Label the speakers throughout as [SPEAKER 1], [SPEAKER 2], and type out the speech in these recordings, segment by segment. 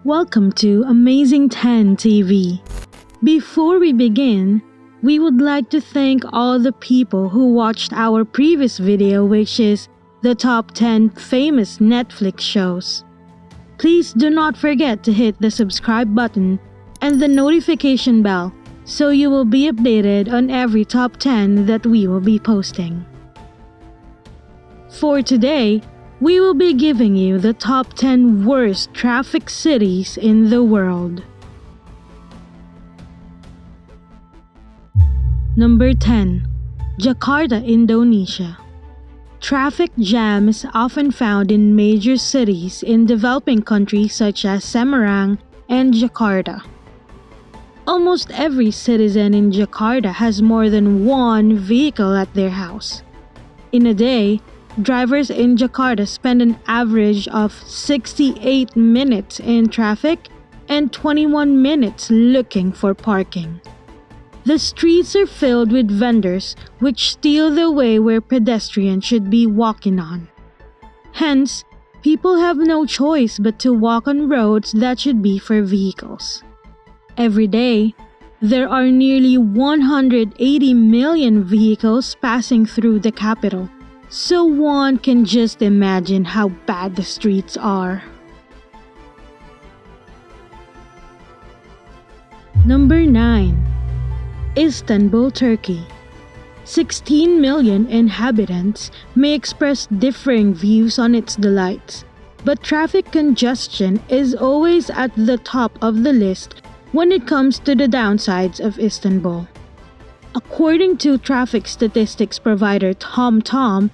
[SPEAKER 1] Welcome to Amazing 10 TV. Before we begin, we would like to thank all the people who watched our previous video, which is the top 10 famous Netflix shows. Please do not forget to hit the subscribe button and the notification bell so you will be updated on every top 10 that we will be posting. For today, we will be giving you the top 10 worst traffic cities in the world. Number 10. Jakarta, Indonesia. Traffic jam is often found in major cities in developing countries such as Semarang and Jakarta. Almost every citizen in Jakarta has more than one vehicle at their house. In a day, drivers in Jakarta spend an average of 68 minutes in traffic and 21 minutes looking for parking. The streets are filled with vendors which steal the way where pedestrians should be walking on. Hence, people have no choice but to walk on roads that should be for vehicles. Every day, there are nearly 180 million vehicles passing through the capital. So one can just imagine how bad the streets are. Number 9. Istanbul, Turkey. 16 million inhabitants may express differing views on its delights, but traffic congestion is always at the top of the list when it comes to the downsides of Istanbul. According to traffic statistics provider TomTom,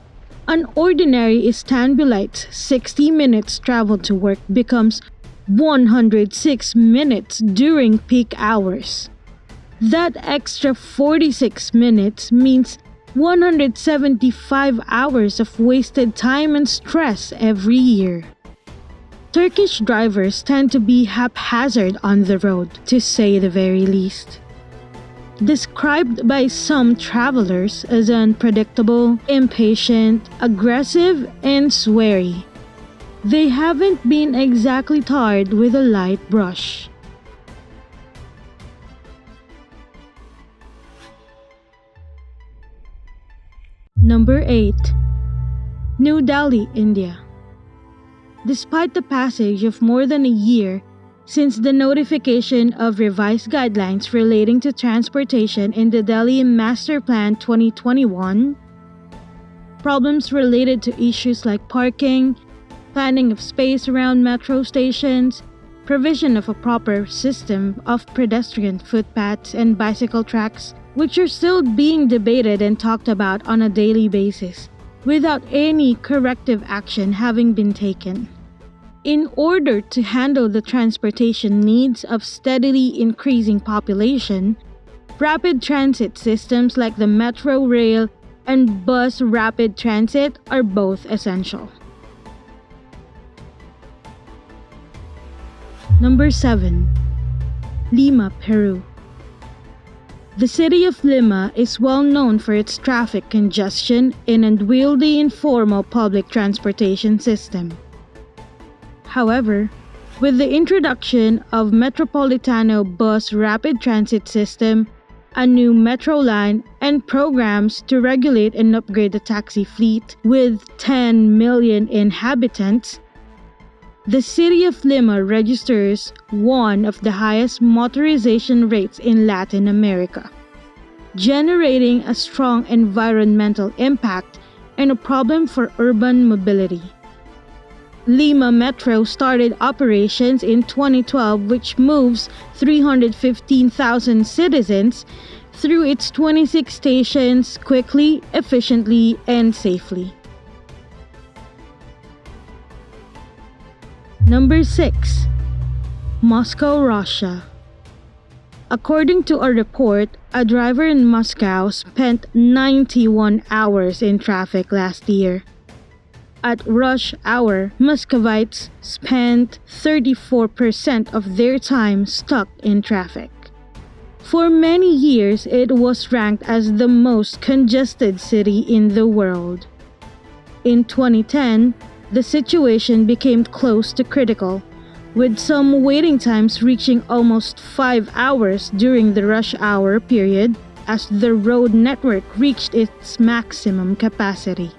[SPEAKER 1] an ordinary Istanbulite's 60 minutes travel to work becomes 106 minutes during peak hours. That extra 46 minutes means 175 hours of wasted time and stress every year. Turkish drivers tend to be haphazard on the road, to say the very least. Described by some travelers as unpredictable, impatient, aggressive, and sweary. They haven't been exactly tarred with a light brush. Number 8. New Delhi, India. Despite the passage of more than a year since the notification of revised guidelines relating to transportation in the Delhi Master Plan 2021, problems related to issues like parking, planning of space around metro stations, provision of a proper system of pedestrian footpaths and bicycle tracks, which are still being debated and talked about on a daily basis, without any corrective action having been taken. In order to handle the transportation needs of steadily increasing population, rapid transit systems like the metro rail and bus rapid transit are both essential. Number 7. Lima, Peru. The city of Lima is well known for its traffic congestion and unwieldy informal public transportation system. However, with the introduction of Metropolitano Bus Rapid Transit System, a new metro line, and programs to regulate and upgrade the taxi fleet with 10 million inhabitants, the city of Lima registers one of the highest motorization rates in Latin America, generating a strong environmental impact and a problem for urban mobility. Lima Metro started operations in 2012, which moves 315,000 citizens through its 26 stations quickly, efficiently, and safely. Number 6. Moscow, Russia. According to a report, a driver in Moscow spent 91 hours in traffic last year. At rush hour, Muscovites spent 34% of their time stuck in traffic. For many years, it was ranked as the most congested city in the world. In 2010, the situation became close to critical with some waiting times reaching almost 5 hours during the rush hour period as the road network reached its maximum capacity.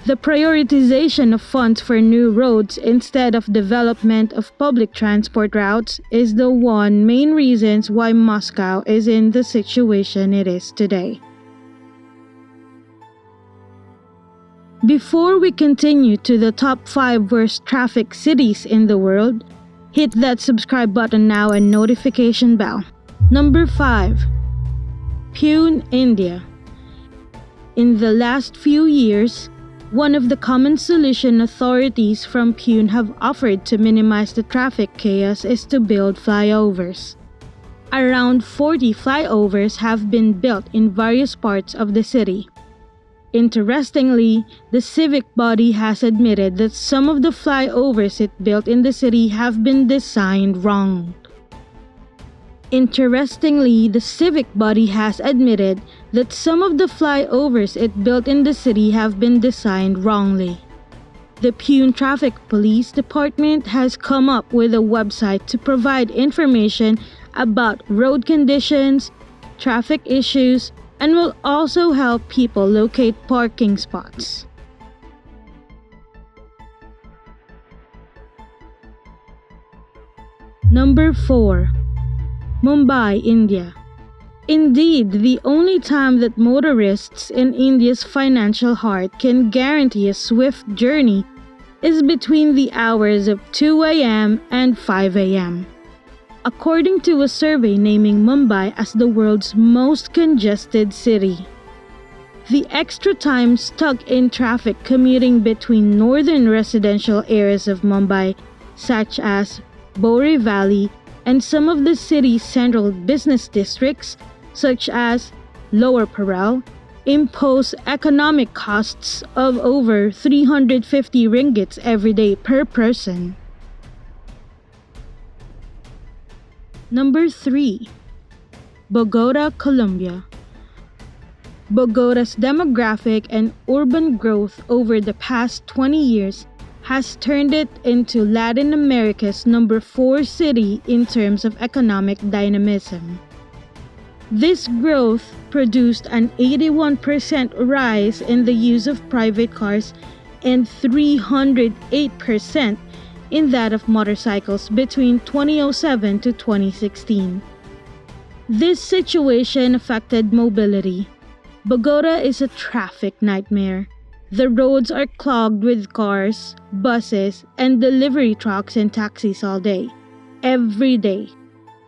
[SPEAKER 1] The prioritization of funds for new roads instead of development of public transport routes is the one main reason why Moscow is in the situation it is today. Before we continue to the top 5 worst traffic cities in the world, hit that subscribe button now and notification bell. Number 5. Pune, India. In the last few years, one of the common solution authorities from Pune have offered to minimize the traffic chaos is to build flyovers. Around 40 flyovers have been built in various parts of the city. Interestingly, the civic body has admitted that some of the flyovers it built in the city have been designed wrong. Interestingly, the civic body has admitted that some of the flyovers it built in the city have been designed wrongly. The Pune Traffic Police Department has come up with a website to provide information about road conditions, traffic issues, and will also help people locate parking spots. Number 4. Mumbai, India. Indeed, the only time that motorists in India's financial heart can guarantee a swift journey is between the hours of 2 a.m. and 5 a.m. According to a survey naming Mumbai as the world's most congested city. The extra time stuck in traffic commuting between northern residential areas of Mumbai, such as Borivali Valley, and some of the city's central business districts, such as Lower Parel, impose economic costs of over 350 ringgits every day per person. Number 3. Bogota, Colombia. Bogota's demographic and urban growth over the past 20 years has turned it into Latin America's number 4 city in terms of economic dynamism. This growth produced an 81% rise in the use of private cars and 308% in that of motorcycles between 2007 to 2016. This situation affected mobility. Bogota is a traffic nightmare. The roads are clogged with cars, buses, and delivery trucks and taxis all day, every day.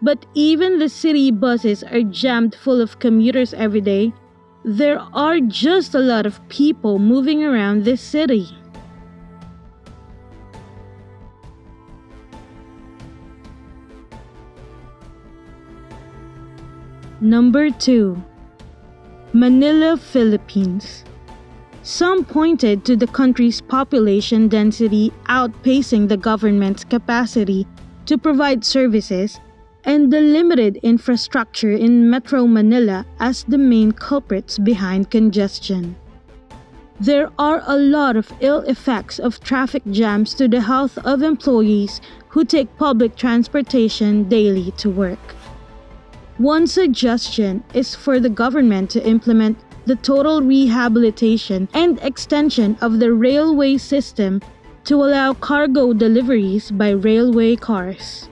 [SPEAKER 1] But even the city buses are jammed full of commuters every day. There are just a lot of people moving around this city. Number 2. Manila, Philippines. Some pointed to the country's population density outpacing the government's capacity to provide services and the limited infrastructure in Metro Manila as the main culprits behind congestion. There are a lot of ill effects of traffic jams to the health of employees who take public transportation daily to work. One suggestion is for the government to implement the total rehabilitation and extension of the railway system to allow cargo deliveries by railway cars.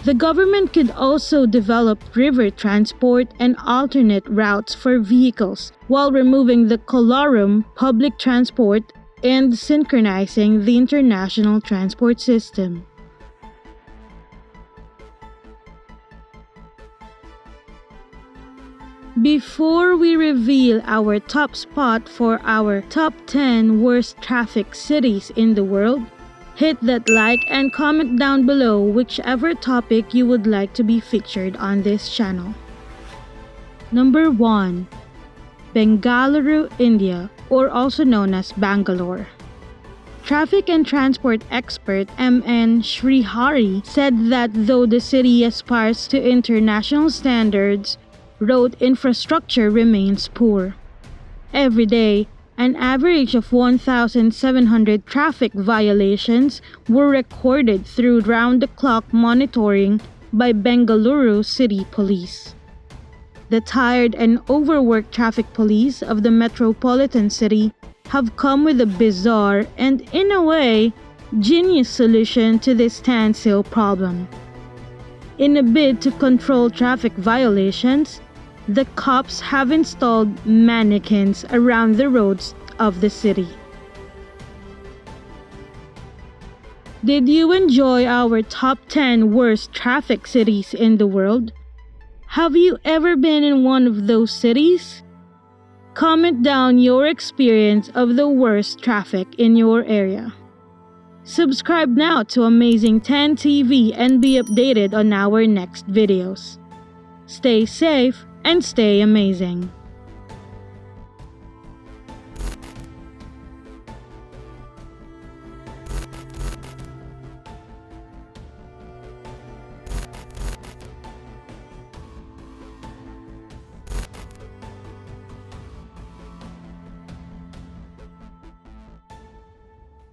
[SPEAKER 1] The government could also develop river transport and alternate routes for vehicles while removing the colorum public transport and synchronizing the international transport system. Before we reveal our top spot for our top 10 worst traffic cities in the world, hit that like and comment down below whichever topic you would like to be featured on this channel. Number 1. Bengaluru, India, or also known as Bangalore. Traffic and transport expert M.N. Srihari said that though the city aspires to international standards, road infrastructure remains poor. Every day, An average of 1,700 traffic violations were recorded through round-the-clock monitoring by Bengaluru City Police. The tired and overworked traffic police of the metropolitan city have come with a bizarre and, in a way, genius solution to this standstill problem. In a bid to control traffic violations, the cops have installed mannequins around the roads of the city. Did you enjoy our top 10 worst traffic cities in the world? Have you ever been in one of those cities? Comment down your experience of the worst traffic in your area. Subscribe now to Amazing 10 TV and be updated on our next videos. Stay safe and stay amazing.